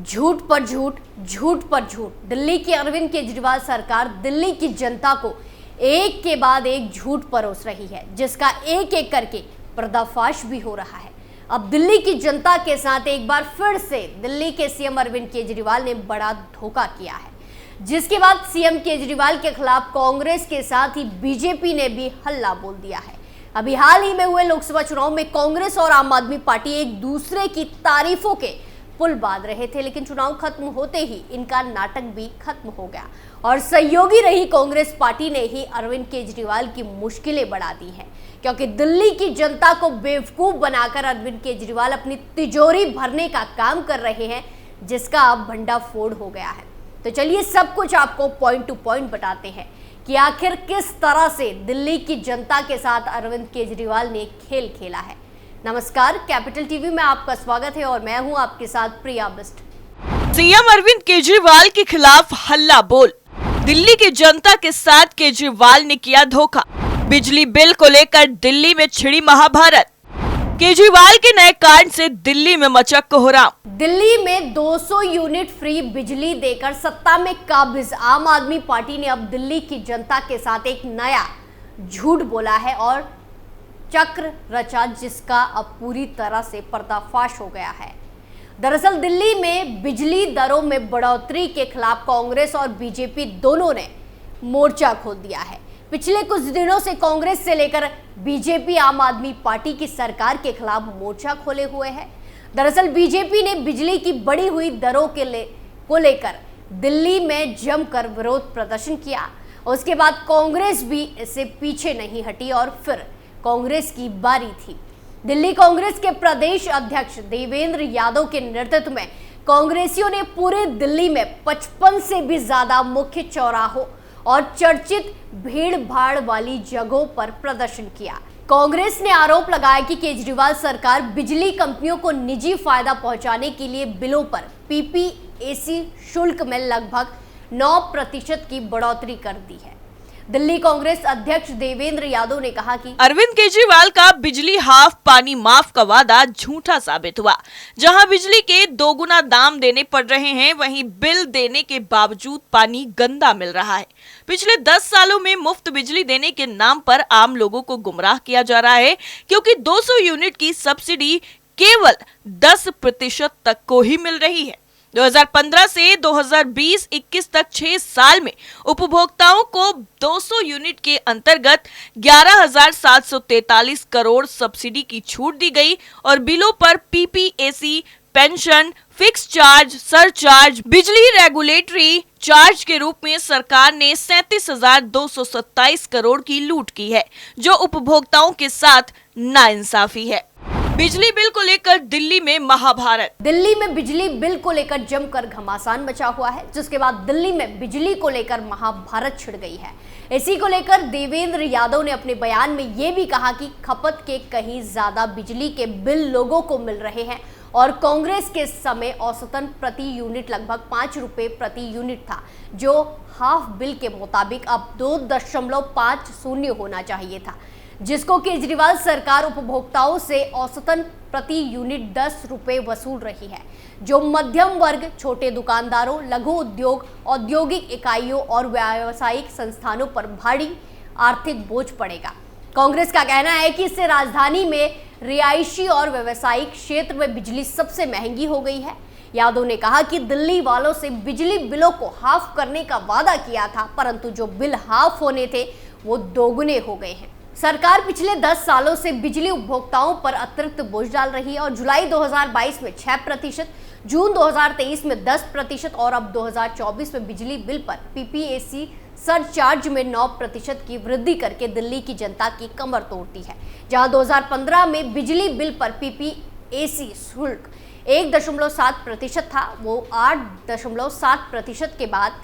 झूठ पर झूठ, झूठ पर झूठ। दिल्ली की अरविंद केजरीवाल सरकार दिल्ली की जनता को एक के बाद एक झूठ परोस रही है, जिसका एक एक करके पर्दाफाश भी हो रहा है। अब दिल्ली की जनता के साथ एक बार फिर से दिल्ली के सीएम अरविंद केजरीवाल ने बड़ा धोखा किया है, जिसके बाद सीएम केजरीवाल के खिलाफ कांग्रेस के साथ ही बीजेपी ने भी हल्ला बोल दिया है। अभी हाल ही में हुए लोकसभा चुनाव में कांग्रेस और आम आदमी पार्टी एक दूसरे की तारीफों के पुल बांध रहे थे, लेकिन चुनाव खत्म होते ही इनका नाटक भी खत्म हो गया और सहयोगी रही कांग्रेस पार्टी ने ही अरविंद केजरीवाल की मुश्किलें बढ़ा दी हैं, क्योंकि दिल्ली की जनता को बेवकूफ बनाकर अरविंद केजरीवाल अपनी तिजोरी भरने का काम कर रहे हैं, जिसका अब भंडाफोड़ हो गया है। तो चलिए सब कुछ आपको पॉइंट टू पॉइंट बताते हैं कि आखिर किस तरह से दिल्ली की जनता के साथ अरविंद केजरीवाल ने खेल खेला है। नमस्कार, कैपिटल टीवी में आपका स्वागत है और मैं हूं आपके साथ प्रिया बिस्ट। सीएम अरविंद केजरीवाल के खिलाफ हल्ला बोल। दिल्ली की जनता के साथ केजरीवाल ने किया धोखा। बिजली बिल को लेकर दिल्ली में छिड़ी महाभारत। केजरीवाल के नए कांड से दिल्ली में मचा कोहराम। दिल्ली में 200 यूनिट फ्री बिजली देकर सत्ता में काबिज आम आदमी पार्टी ने अब दिल्ली की जनता के साथ एक नया झूठ बोला है और चक्र रचा, जिसका अब पूरी तरह से पर्दाफाश हो गया है। दरअसल दिल्ली में बिजली दरों में बढ़ोतरी के खिलाफ कांग्रेस और बीजेपी दोनों ने मोर्चा खोल दिया है। पिछले कुछ दिनों से कांग्रेस से लेकर बीजेपी आम आदमी पार्टी की सरकार के खिलाफ मोर्चा खोले हुए है। दरअसल बीजेपी ने बिजली की बढ़ी हुई दरों को लेकर दिल्ली में जमकर विरोध प्रदर्शन किया। उसके बाद कांग्रेस भी इससे पीछे नहीं हटी और फिर कांग्रेस की बारी थी। दिल्ली कांग्रेस के प्रदेश अध्यक्ष देवेंद्र यादव के नेतृत्व में कांग्रेसियों ने पूरे दिल्ली में 55 से भी ज्यादा मुख्य चौराहों और चर्चित भीड़ भाड़ वाली जगहों पर प्रदर्शन किया। कांग्रेस ने आरोप लगाया कि केजरीवाल सरकार बिजली कंपनियों को निजी फायदा पहुंचाने के लिए बिलों पर पीपीएसी शुल्क में लगभग 9% की बढ़ोतरी कर दी है। दिल्ली कांग्रेस अध्यक्ष देवेंद्र यादव ने कहा कि अरविंद केजरीवाल का बिजली हाफ पानी माफ का वादा झूठा साबित हुआ। जहां बिजली के 2 गुना दाम देने पड़ रहे हैं, वहीं बिल देने के बावजूद पानी गंदा मिल रहा है। पिछले 10 सालों में मुफ्त बिजली देने के नाम पर आम लोगों को गुमराह किया जा रहा है, क्योंकि 200 यूनिट की सब्सिडी केवल 10% तक को ही मिल रही है। 2015 से 2020-21 तक 6 साल में उपभोक्ताओं को 200 यूनिट के अंतर्गत 11,743 करोड़ सब्सिडी की छूट दी गई और बिलों पर PPAC, pension, fix charge, surcharge, बिजली रेगुलेटरी चार्ज के रूप में सरकार ने 37,227 करोड़ की लूट की है, जो उपभोक्ताओं के साथ नाइंसाफी है। बिजली बिल को लेकर दिल्ली में महाभारत। दिल्ली में बिजली बिल को लेकर जमकर घमासान मचा हुआ है, जिसके बाद दिल्ली में बिजली को लेकर महाभारत छिड़ गई है। इसी को लेकर देवेंद्र यादव ने अपने बयान में ये भी कहा कि खपत के कहीं ज्यादा बिजली के बिल लोगों को मिल रहे हैं और कांग्रेस के समय औसतन प्रति यूनिट लगभग 5 रुपए प्रति यूनिट था, जो हाफ बिल के मुताबिक अब 2.50 होना चाहिए था, जिसको केजरीवाल सरकार उपभोक्ताओं से औसतन प्रति यूनिट 10 रुपए वसूल रही है, जो मध्यम वर्ग, छोटे दुकानदारों, लघु उद्योग, औद्योगिक इकाइयों और व्यावसायिक संस्थानों पर भारी आर्थिक बोझ पड़ेगा। कांग्रेस का कहना है कि इससे राजधानी में रिहायशी और व्यावसायिक क्षेत्र में बिजली सबसे महंगी हो गई है। यादव ने कहा कि दिल्ली वालों से बिजली बिलों को हाफ करने का वादा किया था, परंतु जो बिल हाफ होने थे वो दोगुने हो गए हैं। सरकार पिछले 10 सालों से बिजली उपभोक्ताओं पर अतिरिक्त बोझ डाल रही है और जुलाई 2022 में 6%, जून 2023 में 10% और अब 2024 में बिजली बिल पर पीपीएसी सरचार्ज में 9% की वृद्धि करके दिल्ली की जनता की कमर तोड़ती है। जहां 2015 में बिजली बिल पर पीपीएसी शुल्क 1.7% था, वो 8.7% के बाद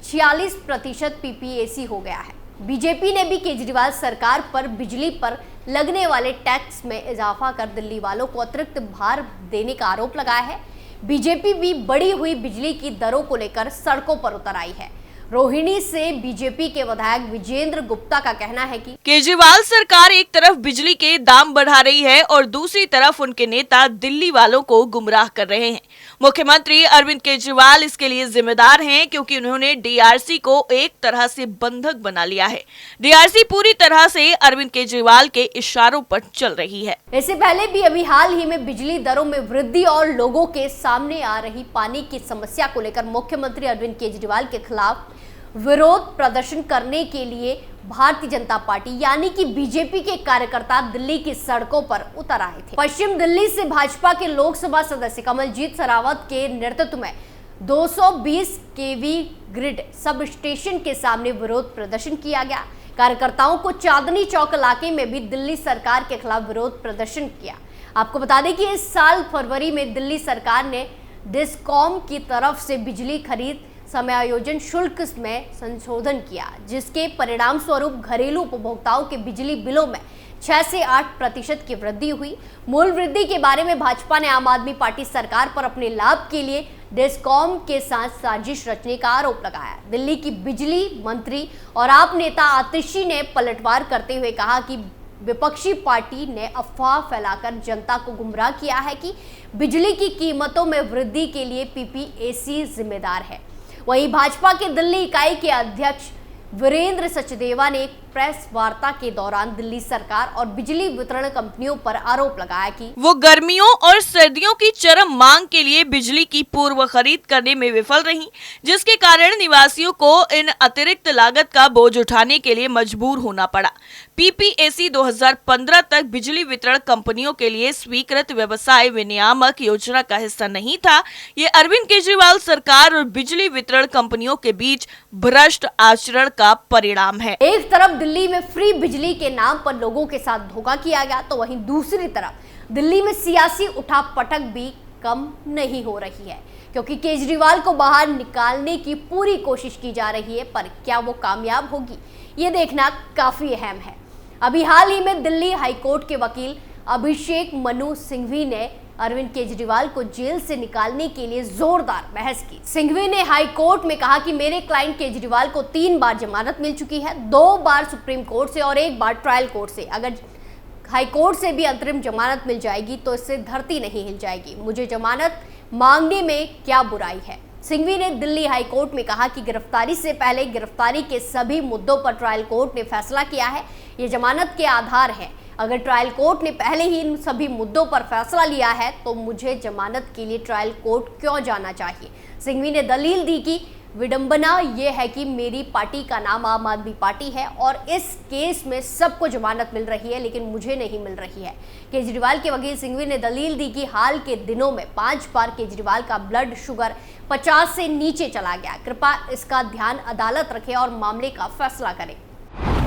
46% पीपीएसी हो गया है। बीजेपी ने भी केजरीवाल सरकार पर बिजली पर लगने वाले टैक्स में इजाफा कर दिल्ली वालों को अतिरिक्त भार देने का आरोप लगाया है। बीजेपी भी बढ़ी हुई बिजली की दरों को लेकर सड़कों पर उतर आई है। रोहिणी से बीजेपी के विधायक विजेंद्र गुप्ता का कहना है कि केजरीवाल सरकार एक तरफ बिजली के दाम बढ़ा रही है और दूसरी तरफ उनके नेता दिल्ली वालों को गुमराह कर रहे हैं। मुख्यमंत्री अरविंद केजरीवाल इसके लिए जिम्मेदार हैं क्योंकि उन्होंने डीआरसी को एक तरह से बंधक बना लिया है। डीआरसी पूरी तरह से अरविंद केजरीवाल के इशारों पर चल रही है। इससे पहले भी अभी हाल ही में बिजली दरों में वृद्धि और लोगों के सामने आ रही पानी की समस्या को लेकर मुख्यमंत्री अरविंद केजरीवाल के खिलाफ विरोध प्रदर्शन करने के लिए भारतीय जनता पार्टी यानी कि बीजेपी के कार्यकर्ता दिल्ली की सड़कों पर उतर आए थे। पश्चिम दिल्ली से भाजपा के लोकसभा सदस्य कमलजीत शेरावत के नेतृत्व में 220 केवी ग्रिड सब स्टेशन के सामने विरोध प्रदर्शन किया गया। कार्यकर्ताओं को चांदनी चौक इलाके में भी दिल्ली सरकार के खिलाफ विरोध प्रदर्शन किया। आपको बता दें कि इस साल फरवरी में दिल्ली सरकार ने डिस्कॉम की तरफ से बिजली खरीद समायोजन शुल्क में संशोधन किया, जिसके परिणाम स्वरूप घरेलू उपभोक्ताओं के बिजली बिलों में 6 से 8% की वृद्धि हुई। मूल वृद्धि के बारे में भाजपा ने आम आदमी पार्टी सरकार पर अपने लाभ के लिए डिस्कॉम के साथ साजिश रचने का आरोप लगाया। दिल्ली की बिजली मंत्री और आप नेता आतिशी ने पलटवार करते हुए कहा कि विपक्षी पार्टी ने अफवाह फैलाकर जनता को गुमराह किया है कि बिजली की कीमतों में वृद्धि के लिए पीपीएसी जिम्मेदार है। वहीं भाजपा के दिल्ली इकाई के अध्यक्ष वीरेंद्र सचदेवा ने एक प्रेस वार्ता के दौरान दिल्ली सरकार और बिजली वितरण कंपनियों पर आरोप लगाया कि वो गर्मियों और सर्दियों की चरम मांग के लिए बिजली की पूर्व खरीद करने में विफल रहीं, जिसके कारण निवासियों को इन अतिरिक्त लागत का बोझ उठाने के लिए मजबूर होना पड़ा। पीपीएसी 2015 तक बिजली वितरण कंपनियों के लिए स्वीकृत व्यवसाय विनियामक योजना का हिस्सा नहीं था। ये अरविंद केजरीवाल सरकार और बिजली वितरण कंपनियों के बीच भ्रष्ट आचरण का परिणाम है। एक तरफ दिल्ली में फ्री बिजली के नाम पर लोगों के साथ धोखा किया गया, तो वहीं दूसरी तरफ दिल्ली में सियासी उठापटक भी कम नहीं हो रही है, क्योंकि केजरीवाल को बाहर निकालने की पूरी कोशिश की जा रही है, पर क्या वो कामयाब होगी, ये देखना काफी अहम है। अभी हाल ही में दिल्ली हाईकोर्ट के वकील अभिषेक मनु सिंघवी ने अरविंद केजरीवाल को जेल से निकालने के लिए जोरदार बहस की। सिंघवी ने हाई कोर्ट में कहा कि मेरे क्लाइंट केजरीवाल को 3 बार जमानत मिल चुकी है, 2 बार सुप्रीम कोर्ट से और 1 बार ट्रायल कोर्ट से। अगर हाई कोर्ट से भी अंतरिम जमानत मिल जाएगी तो इससे धरती नहीं हिल जाएगी। मुझे जमानत मांगने में क्या बुराई है। सिंघवी ने दिल्ली हाई कोर्ट में कहा कि गिरफ्तारी से पहले गिरफ्तारी के सभी मुद्दों पर ट्रायल कोर्ट ने फैसला किया है, ये जमानत के आधार है। अगर ट्रायल कोर्ट ने पहले ही इन सभी मुद्दों पर फैसला लिया है तो मुझे जमानत के लिए ट्रायल कोर्ट क्यों जाना चाहिए। सिंघवी ने दलील दी कि विडंबना यह है कि मेरी पार्टी का नाम आम आदमी पार्टी है और इस केस में सबको जमानत मिल रही है लेकिन मुझे नहीं मिल रही है। केजरीवाल के वकील सिंघवी ने दलील दी कि हाल के दिनों में 5 बार केजरीवाल का ब्लड शुगर 50 से नीचे चला गया। कृपया इसका ध्यान अदालत रखे और मामले का फैसला करे।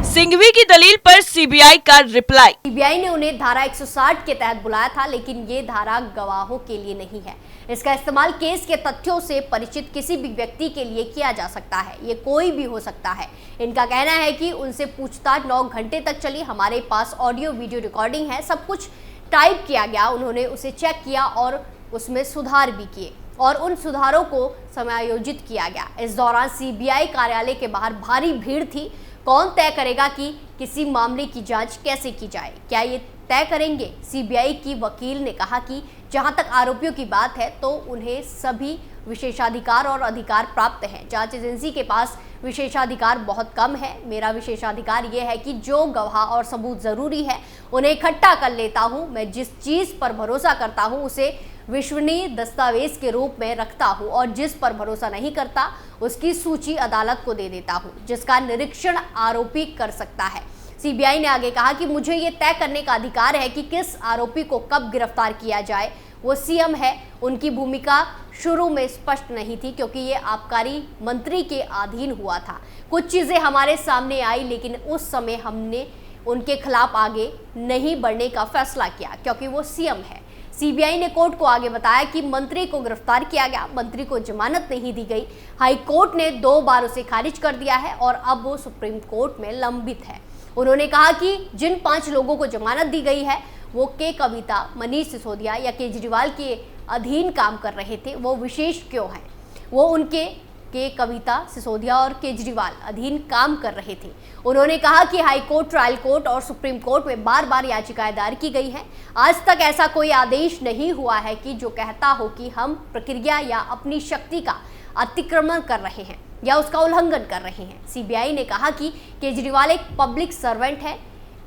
सिंघवी की दलील पर सीबीआई का रिप्लाई। सीबीआई ने उन्हें धारा 160 के तहत बुलाया था, लेकिन ये धारा गवाहों के लिए नहीं है। इसका इस्तेमाल केस के तथ्यों से परिचित किसी भी व्यक्ति के लिए किया जा सकता है, ये कोई भी हो सकता है। इनका कहना है कि उनसे पूछताछ 9 घंटे तक चली। हमारे पास ऑडियो वीडियो रिकॉर्डिंग है, सब कुछ टाइप किया गया, उन्होंने उसे चेक किया और उसमें सुधार भी किए और उन सुधारों को समायोजित किया गया। इस दौरान सीबीआई कार्यालय के बाहर भारी भीड़ थी। कौन तय करेगा कि किसी मामले की जांच कैसे की जाए, क्या ये तय करेंगे? सीबीआई की वकील ने कहा कि जहां तक आरोपियों की बात है तो उन्हें सभी विशेषाधिकार और अधिकार प्राप्त हैं। जांच एजेंसी के पास विशेषाधिकार बहुत कम है। मेरा विशेषाधिकार ये है कि जो गवाह और सबूत जरूरी है उन्हें इकट्ठा कर लेता हूँ। मैं जिस चीज़ पर भरोसा करता हूँ उसे विश्वसनीय दस्तावेज के रूप में रखता हूँ और जिस पर भरोसा नहीं करता उसकी सूची अदालत को दे देता हूँ, जिसका निरीक्षण आरोपी कर सकता है। सीबीआई ने आगे कहा कि मुझे ये तय करने का अधिकार है कि किस आरोपी को कब गिरफ्तार किया जाए। वो सीएम है। उनकी भूमिका शुरू में स्पष्ट नहीं थी क्योंकि ये आबकारी मंत्री के अधीन हुआ था। कुछ चीज़ें हमारे सामने आई लेकिन उस समय हमने उनके खिलाफ आगे नहीं बढ़ने का फैसला किया क्योंकि वो सीएम है। सीबीआई ने कोर्ट को आगे बताया कि मंत्री को गिरफ्तार किया गया, मंत्री को जमानत नहीं दी गई। हाई कोर्ट ने 2 बार उसे खारिज कर दिया है और अब वो सुप्रीम कोर्ट में लंबित है। उन्होंने कहा कि जिन 5 लोगों को जमानत दी गई है वो के कविता, मनीष सिसोदिया या केजरीवाल के अधीन काम कर रहे थे, वो विशेष क्यों हैं? वो उनके के कविता, सिसोदिया और केजरीवाल अधीन काम कर रहे थे। उन्होंने कहा कि हाई कोर्ट, ट्रायल कोर्ट और सुप्रीम कोर्ट में बार बार याचिकाएं दायर की गई हैं। आज तक ऐसा कोई आदेश नहीं हुआ है कि जो कहता हो कि हम प्रक्रिया या अपनी शक्ति का अतिक्रमण कर रहे हैं या उसका उल्लंघन कर रहे हैं। सीबीआई ने कहा कि केजरीवाल एक पब्लिक सर्वेंट है।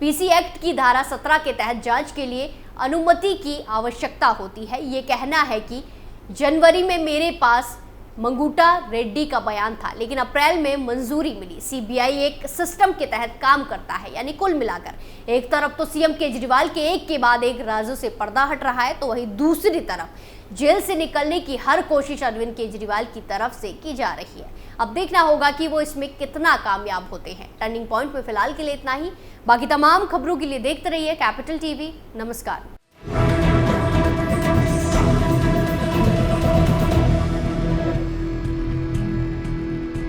पीसी एक्ट की धारा 17 के तहत जांच के लिए अनुमति की आवश्यकता होती है। ये कहना है कि जनवरी में मेरे पास मंगूटा रेड्डी का बयान था, लेकिन अप्रैल में मंजूरी मिली। सीबीआई एक सिस्टम के तहत काम करता है, यानी कुल मिलाकर एक तरफ तो सीएम केजरीवाल के एक के बाद एक राज्यों से पर्दा हट रहा है, तो वहीं दूसरी तरफ जेल से निकलने की हर कोशिश अरविंद केजरीवाल की तरफ से की जा रही है। अब देखना होगा कि वो इसमें कितना कामयाब होते हैं। टर्निंग पॉइंट में फिलहाल के लिए इतना ही। बाकी तमाम खबरों के लिए देखते रहिए कैपिटल टीवी। नमस्कार।